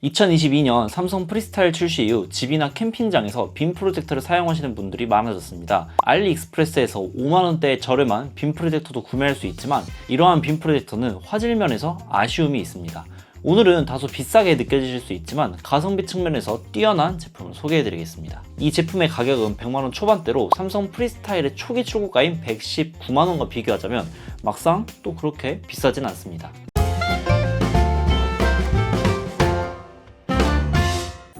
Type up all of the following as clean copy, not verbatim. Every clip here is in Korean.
2022년 삼성 프리스타일 출시 이후 집이나 캠핑장에서 빔 프로젝터를 사용하시는 분들이 많아졌습니다. 알리익스프레스에서 5만원대의 저렴한 빔 프로젝터도 구매할 수 있지만 이러한 빔 프로젝터는 화질 면에서 아쉬움이 있습니다. 오늘은 다소 비싸게 느껴지실 수 있지만 가성비 측면에서 뛰어난 제품을 소개해드리겠습니다. 이 제품의 가격은 100만원 초반대로 삼성 프리스타일의 초기 출고가인 119만원과 비교하자면 막상 또 그렇게 비싸진 않습니다.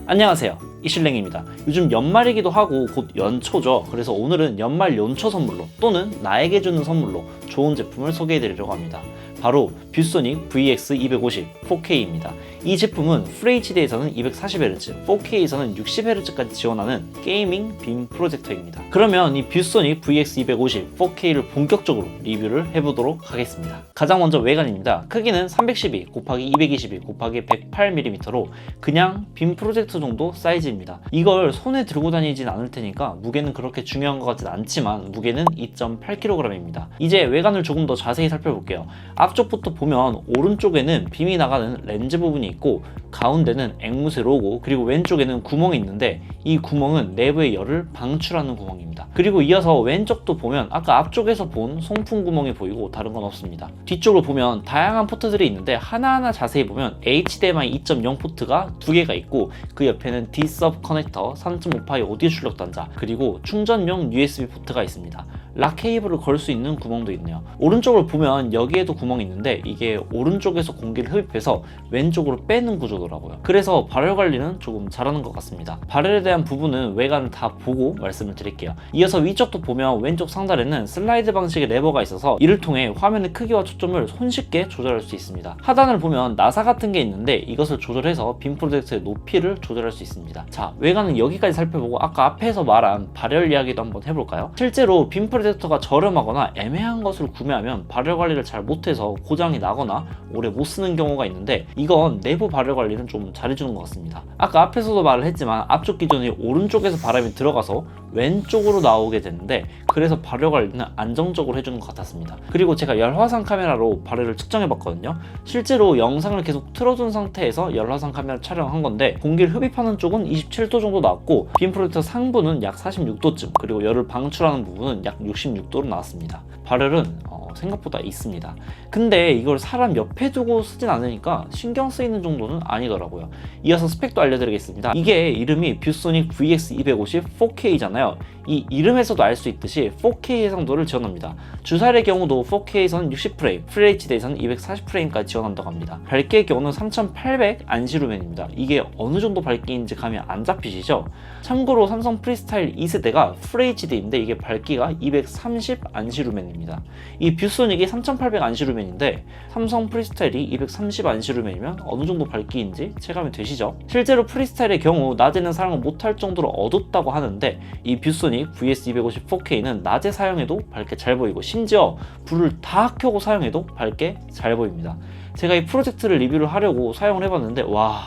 안녕하세요, 이실랭입니다. 요즘 연말이기도 하고 곧 연초죠. 그래서 오늘은 연말 연초 선물로 또는 나에게 주는 선물로 좋은 제품을 소개해드리려고 합니다. 바로 뷰소닉 VX250 4K입니다. 이 제품은 FHD에서는 240Hz, 4K에서는 60Hz까지 지원하는 게이밍 빔 프로젝터입니다. 그러면 이 뷰소닉 VX250 4K를 본격적으로 리뷰를 해보도록 하겠습니다. 가장 먼저 외관입니다. 크기는 312 곱하기 222 곱하기 108mm로 그냥 빔 프로젝터 정도 사이즈입니다. 이걸 손에 들고 다니진 않을 테니까 무게는 그렇게 중요한 것 같진 않지만 무게는 2.8kg입니다. 이제 외관을 조금 더 자세히 살펴볼게요. 앞쪽부터 보면 오른쪽에는 빔이 나가는 렌즈 부분이 있고 가운데는 앵무새 로고 그리고 왼쪽에는 구멍이 있는데 이 구멍은 내부의 열을 방출하는 구멍입니다. 그리고 이어서 왼쪽도 보면 아까 앞쪽에서 본 송풍 구멍이 보이고 다른 건 없습니다. 뒤쪽으로 보면 다양한 포트들이 있는데 하나하나 자세히 보면 HDMI 2.0 포트가 2개가 있고 그 옆에는 D-Sub 커넥터 3.5파이 오디오 출력 단자 그리고 충전용 USB 포트가 있습니다. 락 케이블을 걸 수 있는 구멍도 있네요. 오른쪽으로 보면 여기에도 구멍이 있는데 이게 오른쪽에서 공기를 흡입해서 왼쪽으로 빼는 구조더라고요. 그래서 발열 관리는 조금 잘하는 것 같습니다. 발열에 대한 부분은 외관을 다 보고 말씀을 드릴게요. 이어서 위쪽도 보면 왼쪽 상단에는 슬라이드 방식의 레버가 있어서 이를 통해 화면의 크기와 초점을 손쉽게 조절할 수 있습니다. 하단을 보면 나사 같은 게 있는데 이것을 조절해서 빔 프로젝터의 높이를 조절할 수 있습니다. 자, 외관은 여기까지 살펴보고 아까 앞에서 말한 발열 이야기도 한번 해볼까요? 실제로 빔 프로젝터가 저렴하거나 애매한 것을 구매하면 발열 관리를 잘 못해서 고장이 나거나 오래 못 쓰는 경우가 있는데 이건 내부 발열 관리는 좀 잘해주는 것 같습니다. 아까 앞에서도 말을 했지만 앞쪽 기존이 오른쪽에서 바람이 들어가서 왼쪽으로 나오게 되는데 그래서 발열 관리는 안정적으로 해주는 것 같았습니다. 그리고 제가 열화상 카메라로 발열을 측정해봤거든요. 실제로 영상을 계속 틀어둔 상태에서 열화상 카메라 촬영한 건데 공기를 흡입하는 쪽은 27도 정도 나왔고 빔 프로젝터 상부는 약 46도쯤 그리고 열을 방출하는 부분은 약 66도로 나왔습니다. 발열은 생각보다 있습니다. 근데 이걸 사람 옆에 두고 쓰진 않으니까 신경 쓰이는 정도는 아니더라고요. 이어서 스펙도 알려드리겠습니다. 이게 이름이 뷰소닉 VX250 4K잖아요. 이 이름에서도 알 수 있듯이 4K 해상도를 지원합니다. 주사일의 경우도 4K에서는 60프레임, FHD에서는 240프레임까지 지원한다고 합니다. 밝기의 경우는 3800 안시루멘입니다. 이게 어느 정도 밝기인지 감이 안 잡히시죠? 참고로 삼성 프리스타일 2세대가 FHD인데 이게 밝기가 230 안시루멘입니다. 이 뷰소닉이 3800 안시루멘인데 삼성 프리스타일이 230 안시루멘이면 어느 정도 밝기인지 체감이 되시죠? 실제로 프리스타일의 경우 낮에는 사용을 못할 정도로 어둡다고 하는데 이 뷰소닉 VS250 4K는 낮에 사용해도 밝게 잘 보이고 심지어 불을 다 켜고 사용해도 밝게 잘 보입니다. 제가 이 프로젝트를 리뷰를 하려고 사용을 해봤는데 와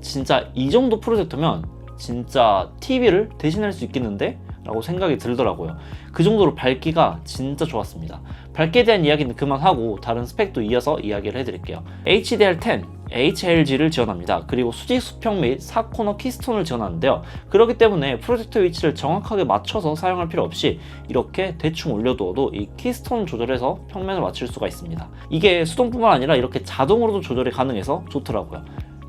진짜 이 정도 프로젝터면 진짜 TV를 대신할 수 있겠는데? 라고 생각이 들더라고요. 그 정도로 밝기가 진짜 좋았습니다. 밝기에 대한 이야기는 그만하고 다른 스펙도 이어서 이야기를 해드릴게요. HDR10, HLG를 지원합니다. 그리고 수직 수평 및 4코너 키스톤을 지원하는데요. 그렇기 때문에 프로젝터 위치를 정확하게 맞춰서 사용할 필요 없이 이렇게 대충 올려두어도 이 키스톤 조절해서 평면을 맞출 수가 있습니다. 이게 수동뿐만 아니라 이렇게 자동으로도 조절이 가능해서 좋더라고요.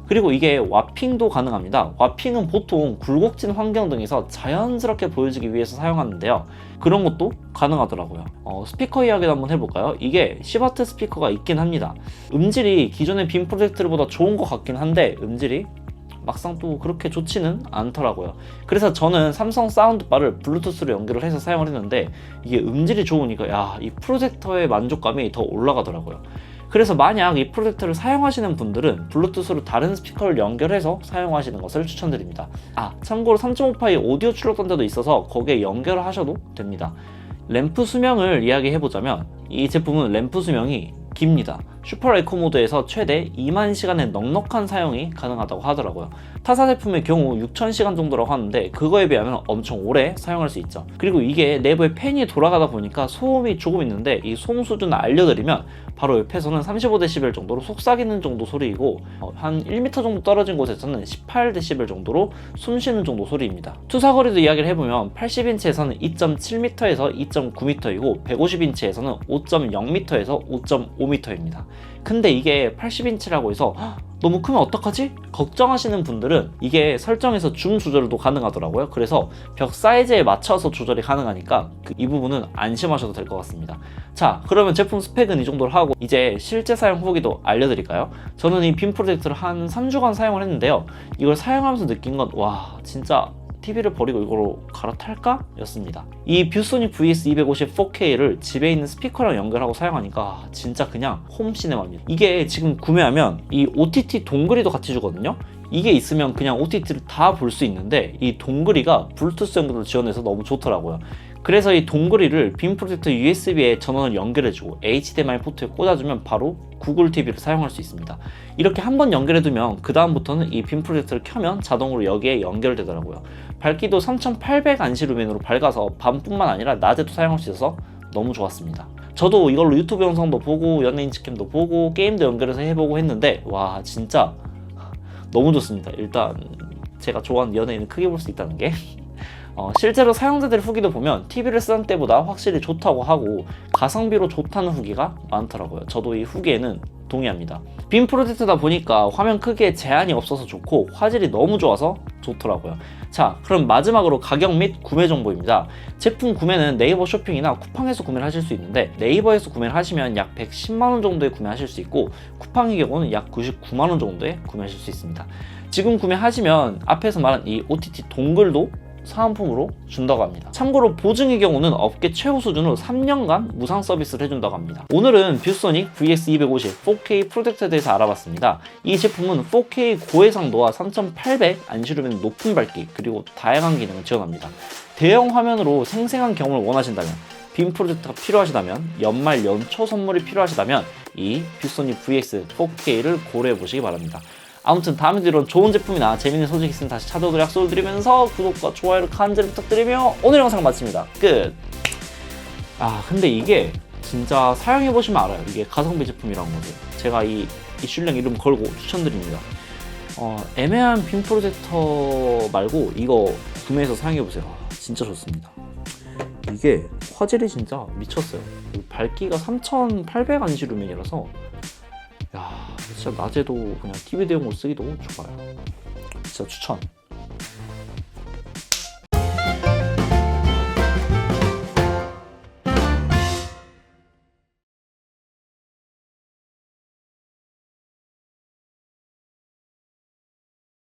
그리고 이게 와핑도 가능합니다. 와핑은 보통 굴곡진 환경 등에서 자연스럽게 보여지기 위해서 사용하는데요. 그런 것도 가능하더라고요. 스피커 이야기도 한번 해볼까요? 이게 10W 스피커가 있긴 합니다. 음질이 기존의 빔 프로젝터보다 좋은 것 같긴 한데 음질이 막상 또 그렇게 좋지는 않더라고요. 그래서 저는 삼성 사운드바를 블루투스로 연결을 해서 사용을 했는데 이게 음질이 좋으니까 야, 이 프로젝터의 만족감이 더 올라가더라고요. 그래서 만약 이 프로젝터를 사용하시는 분들은 블루투스로 다른 스피커를 연결해서 사용하시는 것을 추천드립니다. 참고로 3.5파이 오디오 출력 단자도 있어서 거기에 연결을 하셔도 됩니다. 램프 수명을 이야기해보자면 이 제품은 램프 수명이 깁니다. 슈퍼 에코 모드에서 최대 2만 시간의 넉넉한 사용이 가능하다고 하더라고요. 타사 제품의 경우 6,000시간 정도라고 하는데 그거에 비하면 엄청 오래 사용할 수 있죠. 그리고 이게 내부에 팬이 돌아가다 보니까 소음이 조금 있는데 이 소음 수준을 알려드리면 바로 옆에서는 35dB 정도로 속삭이는 정도 소리이고 한 1m 정도 떨어진 곳에서는 18dB 정도로 숨쉬는 정도 소리입니다. 투사거리도 이야기를 해보면 80인치에서는 2.7m에서 2.9m이고 150인치에서는 5.0m에서 5.5m입니다. 근데 이게 80인치라고 해서 너무 크면 어떡하지? 걱정하시는 분들은 이게 설정에서 줌 조절도 가능하더라고요. 그래서 벽 사이즈에 맞춰서 조절이 가능하니까 이 부분은 안심하셔도 될 것 같습니다. 자, 그러면 제품 스펙은 이 정도로 하고 이제 실제 사용 후기도 알려드릴까요? 저는 이 빔 프로젝터를 한 3주간 사용을 했는데요. 이걸 사용하면서 느낀 건 와, 진짜 TV를 버리고 이거로 갈아탈까? 였습니다. 이 뷰소닉 VS250 4K를 집에 있는 스피커랑 연결하고 사용하니까 진짜 그냥 홈 시네마입니다. 이게 지금 구매하면 이 OTT 동그리도 같이 주거든요. 이게 있으면 그냥 OTT를 다 볼 수 있는데 이 동그리가 블루투스 연결을 지원해서 너무 좋더라고요. 그래서 이 동그리를 빔 프로젝터 USB에 전원을 연결해주고 HDMI 포트에 꽂아주면 바로 구글 TV를 사용할 수 있습니다. 이렇게 한번 연결해두면 그 다음부터는 이 빔 프로젝터를 켜면 자동으로 여기에 연결되더라고요. 밝기도 3800 안시루멘으로 밝아서 밤뿐만 아니라 낮에도 사용할 수 있어서 너무 좋았습니다. 저도 이걸로 유튜브 영상도 보고 연예인 직캠도 보고 게임도 연결해서 해보고 했는데 와, 진짜 너무 좋습니다. 일단 제가 좋아하는 연예인을 크게 볼 수 있다는 게 실제로 사용자들의 후기도 보면 TV를 쓰는 때보다 확실히 좋다고 하고 가성비로 좋다는 후기가 많더라고요. 저도 이 후기에는 동의합니다. 빔 프로젝터다 보니까 화면 크기에 제한이 없어서 좋고 화질이 너무 좋아서 좋더라고요. 자, 그럼 마지막으로 가격 및 구매 정보입니다. 제품 구매는 네이버 쇼핑이나 쿠팡에서 구매를 하실 수 있는데 네이버에서 구매를 하시면 약 110만원 정도에 구매하실 수 있고 쿠팡의 경우는 약 99만원 정도에 구매하실 수 있습니다. 지금 구매하시면 앞에서 말한 이 OTT 동글도 사은품으로 준다고 합니다. 참고로 보증의 경우는 업계 최고 수준으로 3년간 무상 서비스를 해준다고 합니다. 오늘은 뷰소닉 VS250 4K 프로젝터에 대해서 알아봤습니다. 이 제품은 4K 고해상도와 3800 안시루멘 높은 밝기 그리고 다양한 기능을 지원합니다. 대형 화면으로 생생한 경험을 원하신다면 빔 프로젝터가 필요하시다면 연말 연초 선물이 필요하시다면 이 뷰소닉 VS 4K를 고려해 보시기 바랍니다. 아무튼 다음에도 이런 좋은 제품이나 재밌는 소식 있으면 다시 찾아오도록 약속을 드리면서 구독과 좋아요를 간절히 부탁드리며 오늘 영상 마칩니다. 끝! 근데 이게 진짜 사용해보시면 알아요. 이게 가성비 제품이라는 거죠. 제가 이 이슐랭 이름 걸고 추천드립니다. 애매한 빔 프로젝터 말고 이거 구매해서 사용해보세요. 진짜 좋습니다. 이게 화질이 진짜 미쳤어요. 밝기가 3800 안시루멘이라서 야, 진짜 낮에도 그냥 TV 대용으로 쓰기도 좋아요. 진짜 추천.